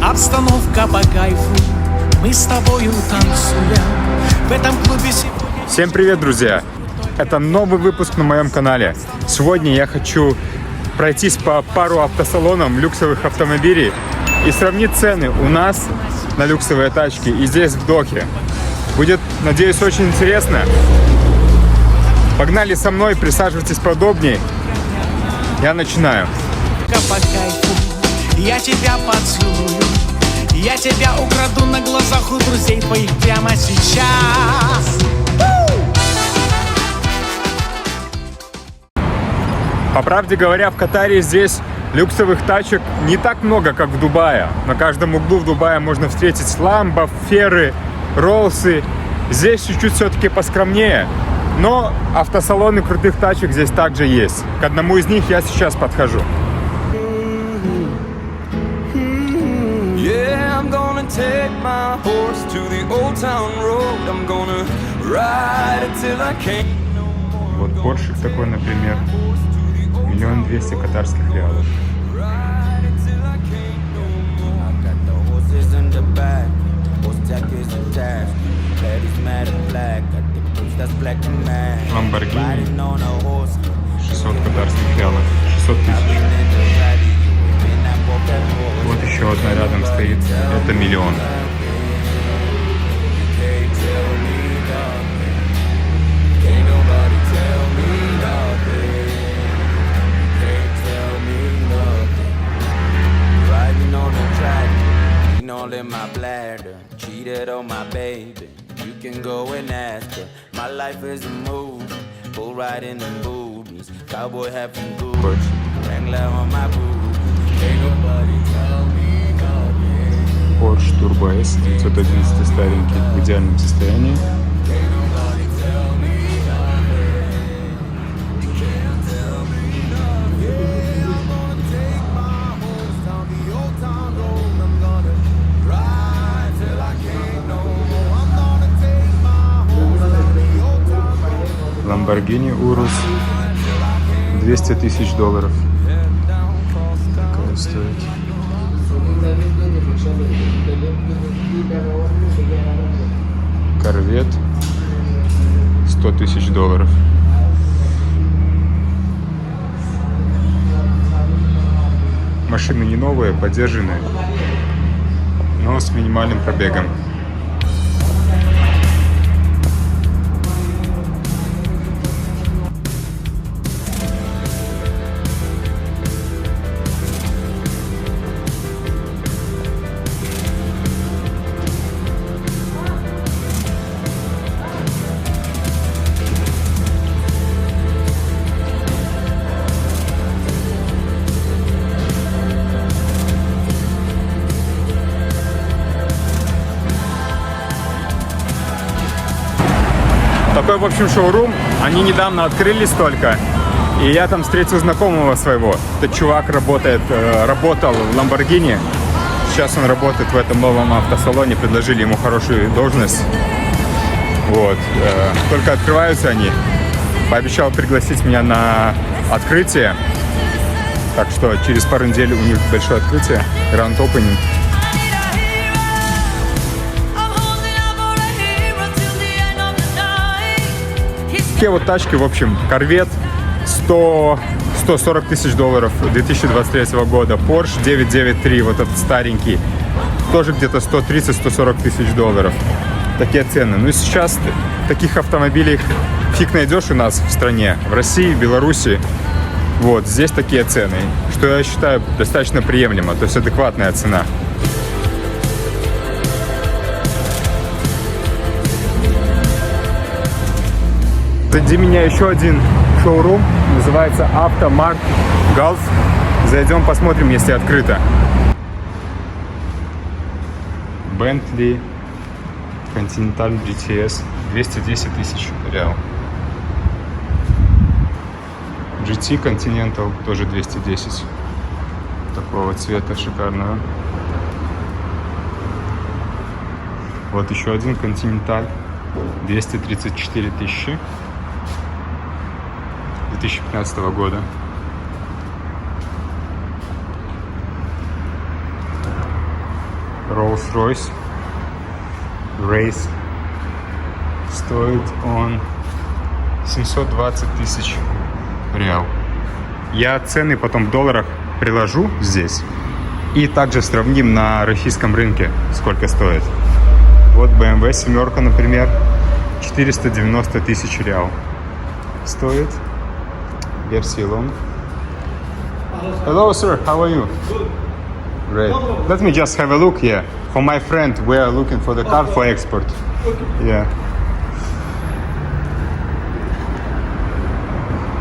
Обстановка по кайфу, мы с тобою танцуем в этом клубе сегодня. Всем привет, друзья! Это новый выпуск на моем канале. Сегодня я хочу пройтись по пару автосалонам люксовых автомобилей и сравнить цены у нас на люксовые тачки и здесь в Дохе. Будет, надеюсь, очень интересно. Погнали со мной, присаживайтесь поудобнее. Я начинаю. По кайфу, я тебя поцелую, я тебя украду на глазах у друзей твоих прямо сейчас. По правде говоря, в Катаре здесь люксовых тачек не так много, как в Дубае. На каждом углу в Дубае можно встретить ламбо, ферры, роллсы. Здесь чуть-чуть все-таки поскромнее. Но автосалоны крутых тачек здесь также есть. К одному из них я сейчас подхожу. Вот Поршик такой, например. 1 200 000 катарских реалов. Lamborghini 600 катарских реалов, 600 000. Вот еще одна рядом стоит, это 1 000 000. In my bladder, cheated on my baby. You can go and ask her. My life is a movie, full ride in the movies. Cowboy hat from Gucci, Wrangler on my boots. Ain't nobody tell me nothing. Porsche Turbo S 911 старенький, в идеальном состоянии. Lamborghini Urus, 200 000 $. Такая стоит. Корвет, 100 000 $. Машины не новые, подержанные, но с минимальным пробегом. Такой, в общем, шоурум. Они недавно открылись только. И я там встретил знакомого своего. Этот чувак работал в Lamborghini. Сейчас он работает в этом новом автосалоне. Предложили ему хорошую должность. Вот. Только открываются они. Пообещал пригласить меня на открытие. Так что через пару недель у них большое открытие. Grand Opening. Такие вот тачки, в общем, Корвет 140 000 $, 2023 года, Porsche 993, вот этот старенький, тоже где-то 130-140 000 $. Такие цены. Ну и сейчас таких автомобилей фиг найдешь у нас в стране, в России, в Беларуси. Вот, здесь такие цены, что я считаю достаточно приемлемо, то есть адекватная цена. Позади меня еще один шоурум, называется Автомарт Галф. Зайдем, посмотрим, если открыто. Bentley Continental GTS, 210 000 реал. GT Continental тоже 210. Такого цвета шикарного. Вот еще один Continental, 234 000. 2015 года. Rolls-Royce Race. Стоит он 720 тысяч реал. Я цены потом в долларах приложу здесь. И также сравним на российском рынке, сколько стоит. Вот BMW 7, например, 490 тысяч реал стоит. Версия Long. Hello, sir. How are you? Great. Let me just have a look here. For my friend, we are looking for the car for export. Yeah.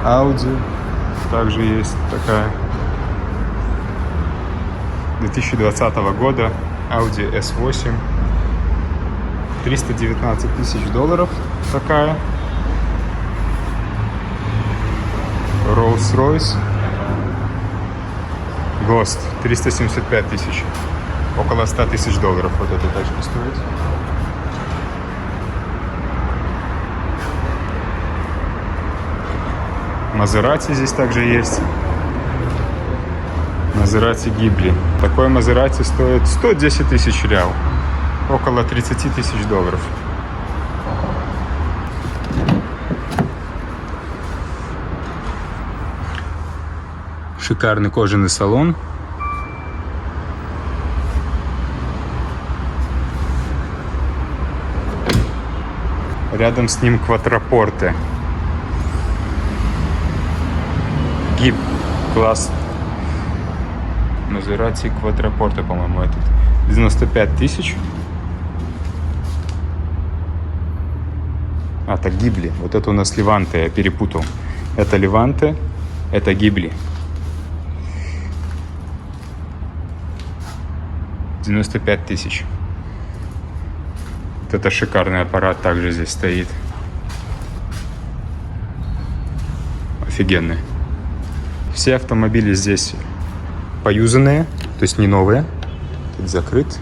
Audi. Также есть такая. 2020 года. Audi S8. 319 тысяч долларов. Такая. Rolls-Royce Ghost 375 тысяч. Около 100 тысяч долларов вот эта тачка стоит. Мазерати здесь также есть. Мазерати Гибли. Такой Мазерати стоит 110 тысяч реал. Около 30 тысяч долларов. Шикарный кожаный салон. Рядом с ним квадрапорты. Гиб класс. Мазерати квадрапорты, по-моему, этот. 95 тысяч. А, так Гибли. Вот это у нас Леванте, я перепутал. Это Леванте, это Гибли. 95 тысяч. Вот это шикарный аппарат также здесь стоит. Офигенный. Все автомобили здесь поюзанные, то есть не новые. Тут закрыт.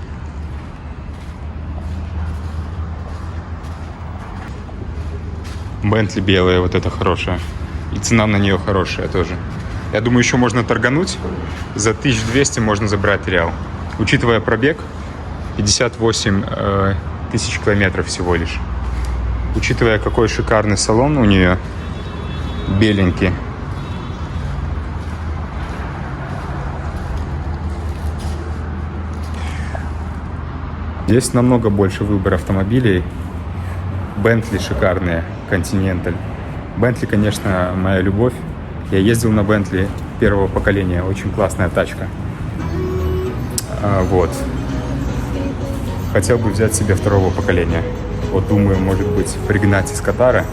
Бентли белая, вот это хорошая. И цена на нее хорошая тоже. Я думаю, еще можно торгануть. За 1200 можно забрать реал. Учитывая пробег, 58 тысяч километров всего лишь. Учитывая, какой шикарный салон у нее. Беленький. Здесь намного больше выбора автомобилей. Бентли шикарные, Continental. Бентли, конечно, моя любовь. Я ездил на Бентли первого поколения. Очень классная тачка. Вот. Хотел бы взять себе второго поколения. Вот думаю, может быть, пригнать из Катара.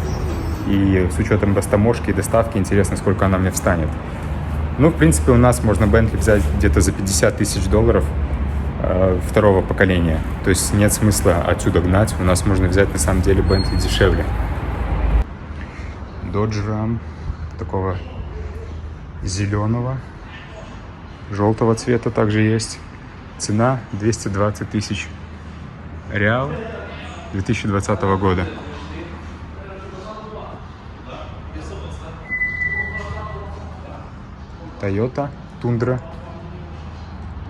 И с учетом растаможки и доставки, интересно, сколько она мне встанет. Ну, в принципе, у нас можно Бентли взять где-то за 50 тысяч долларов второго поколения. То есть нет смысла отсюда гнать. У нас можно взять, на самом деле, Бентли дешевле. Dodge Ram. Такого зеленого. Желтого цвета также есть. Цена 220 тысяч реал 2020 года. Toyota Tundra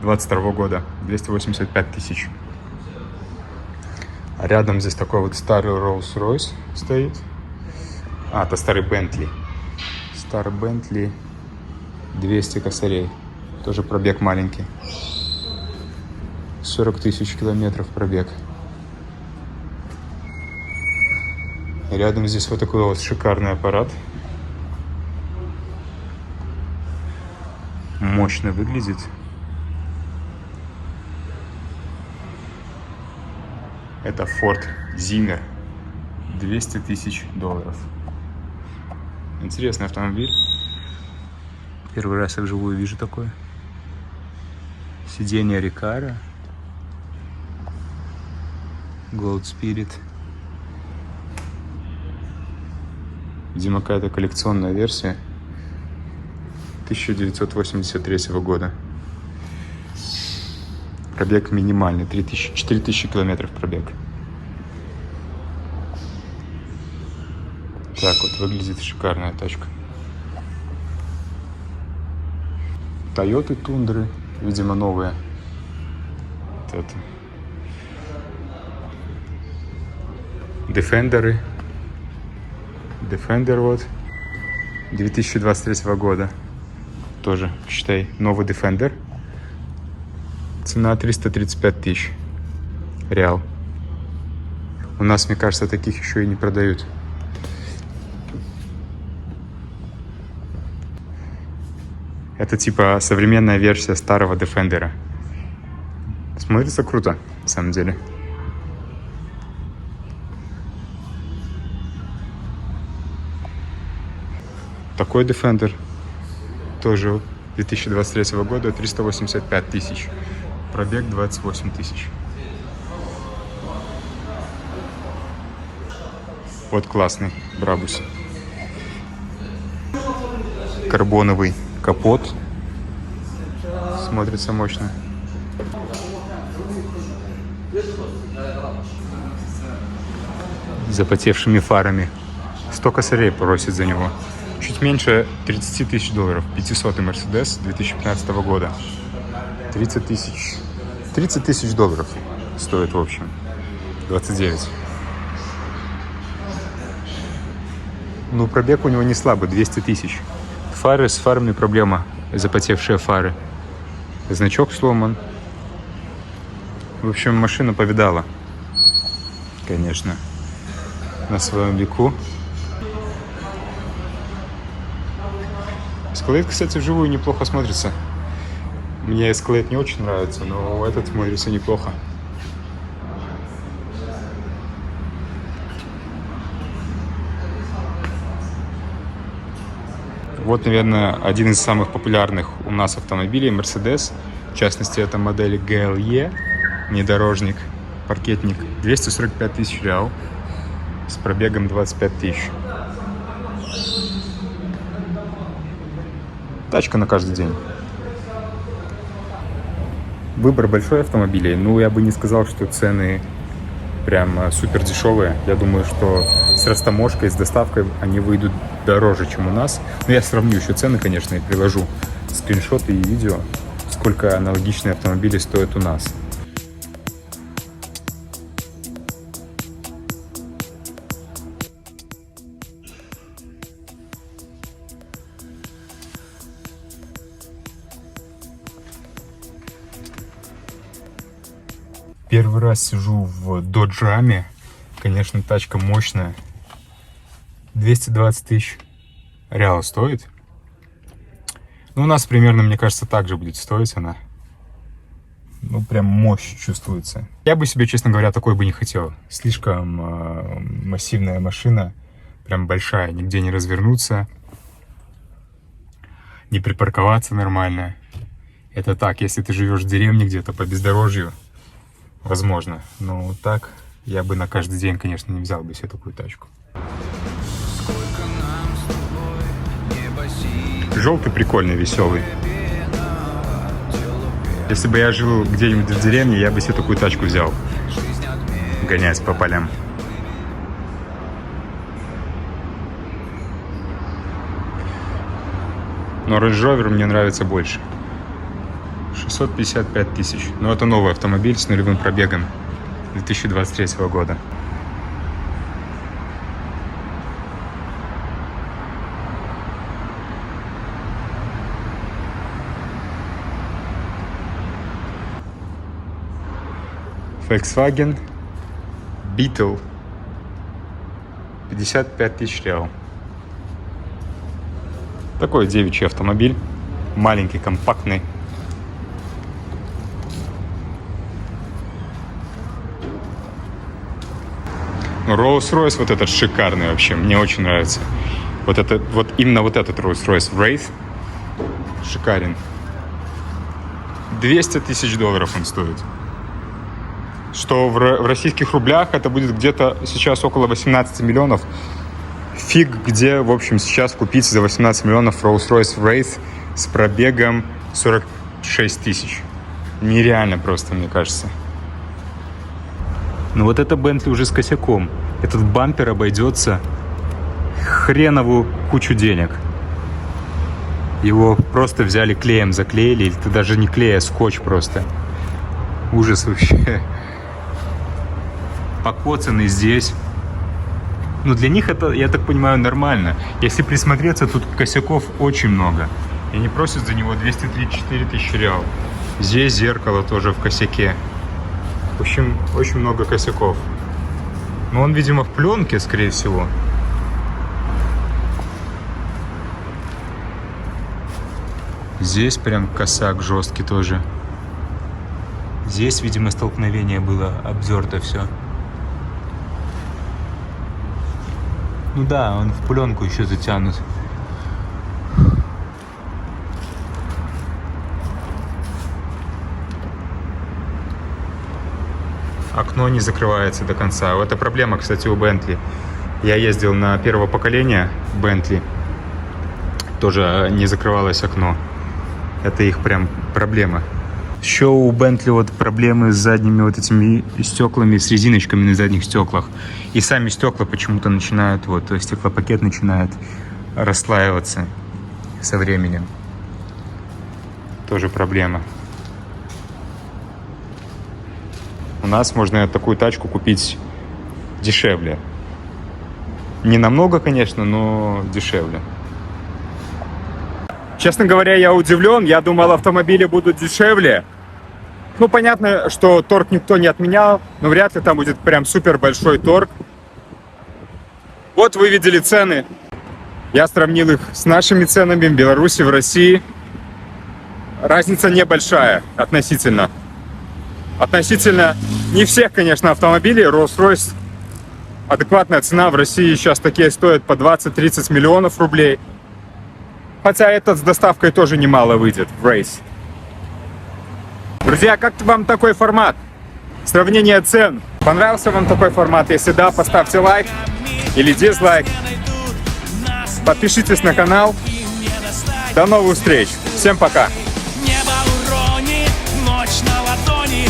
22 года. 285 тысяч. А рядом здесь такой вот старый Rolls-Royce стоит. А, это старый Bentley. Старый Bentley 200 косарей. Тоже пробег маленький. 40 тысяч километров пробег. И рядом здесь вот такой вот шикарный аппарат. Мощно выглядит. Это Ford Zimmer. 200 тысяч долларов. Интересный автомобиль. Первый раз я вживую вижу такое. Сиденье Recaro. Gold Spirit. Видимо, какая-то коллекционная версия 1983 года. Пробег минимальный, 4000 километров пробег. Так вот выглядит шикарная тачка. Toyota Tundra, видимо, новые. это. Defender вот 2023 года. Тоже, считай, новый Defender. Цена 335 тысяч реал. У нас, мне кажется, таких еще и не продают. Это типа современная версия старого Defender. Смотрится круто, на самом деле. Такой Defender тоже 2023 года, 385 тысяч. Пробег 28 тысяч. Вот классный Брабус. Карбоновый капот. Смотрится мощно. Запотевшими фарами. 100 косарей просит за него. Чуть меньше 30 тысяч долларов. 500-й Mercedes 2015 года. 30 тысяч долларов стоит в общем. 29. Ну, пробег у него не слабый, 200 тысяч. Фары, с фарами проблема. Запотевшие фары. Значок сломан. В общем, машина повидала. Конечно. На своем веку. Escalade, кстати, вживую неплохо смотрится. Мне Escalade не очень нравится, но этот смотрится неплохо. Вот, наверное, один из самых популярных у нас автомобилей Mercedes. В частности, это модель GLE, внедорожник, паркетник. 245 тысяч реал с пробегом 25 тысяч. Тачка на каждый день. Выбор большой автомобилей. Ну, я бы не сказал, что цены прям супер дешевые. Я думаю, что с растаможкой, с доставкой они выйдут дороже, чем у нас. Но я сравню еще цены, конечно, и приложу скриншоты и видео, сколько аналогичные автомобили стоят у нас. Первый раз сижу в Dodge Ram. Конечно, тачка мощная. 220 тысяч реал стоит. Ну, у нас примерно, мне кажется, так же будет стоить она. Ну, прям мощь чувствуется. Я бы себе, честно говоря, такой бы не хотел. Слишком массивная машина. Прям большая. Нигде не развернуться. Не припарковаться нормально. Это так, если ты живешь в деревне где-то по бездорожью. Возможно. Но так я бы на каждый день, конечно, не взял бы себе такую тачку. Желтый прикольный, веселый. Если бы я жил где-нибудь в деревне, я бы себе такую тачку взял. Гонять по полям. Но Range Rover мне нравится больше. 655 тысяч. Но это новый автомобиль с нулевым пробегом 2023 года. Volkswagen Beetle. 55 тысяч реал. Такой девичий автомобиль. Маленький, компактный. Rolls-Royce вот этот шикарный вообще. Мне очень нравится. Вот это, вот именно вот этот Rolls-Royce Wraith шикарен. 200 тысяч долларов он стоит. Что в российских рублях это будет где-то сейчас около 18 миллионов. Фиг где, в общем, сейчас купить за 18 миллионов Rolls-Royce Wraith с пробегом 46 тысяч. Нереально просто, мне кажется. Но вот это Bentley уже с косяком. Этот бампер обойдется хреновую кучу денег. Его просто взяли клеем, заклеили. Или это даже не клей, а скотч просто. Ужас вообще. Покоцанный здесь. Ну, для них это, я так понимаю, нормально. Если присмотреться, тут косяков очень много. И они просят за него 234 тысячи реал. Здесь зеркало тоже в косяке. В общем, очень много косяков. Но он, видимо, в пленке, скорее всего. Здесь прям косяк жесткий тоже. Здесь, видимо, столкновение было, обдерто все. Ну да, он в пленку еще затянут. Окно не закрывается до конца. Это проблема, кстати, у Bentley. Я ездил на первого поколения Bentley. Тоже не закрывалось окно. Это их прям проблема. Еще у Bentley вот проблемы с задними вот этими стеклами, с резиночками на задних стеклах. И сами стекла почему-то начинают, вот стеклопакет начинает расслаиваться со временем. Тоже проблема. У нас можно такую тачку купить дешевле. Не намного, конечно, но дешевле. Честно говоря, я удивлен. Я думал, автомобили будут дешевле. Ну, понятно, что торг никто не отменял, но вряд ли там будет прям супер большой торг. Вот вы видели цены. Я сравнил их с нашими ценами в Беларуси, в России. Разница небольшая относительно. Относительно не всех, конечно, автомобилей. Rolls-Royce, адекватная цена в России сейчас такие стоят по 20-30 миллионов рублей. Хотя этот с доставкой тоже немало выйдет в рейс. Друзья, как вам такой формат? Сравнение цен. Понравился вам такой формат? Если да, поставьте лайк или дизлайк. Подпишитесь на канал. До новых встреч. Всем пока. Небо уронит, ночь на ладони.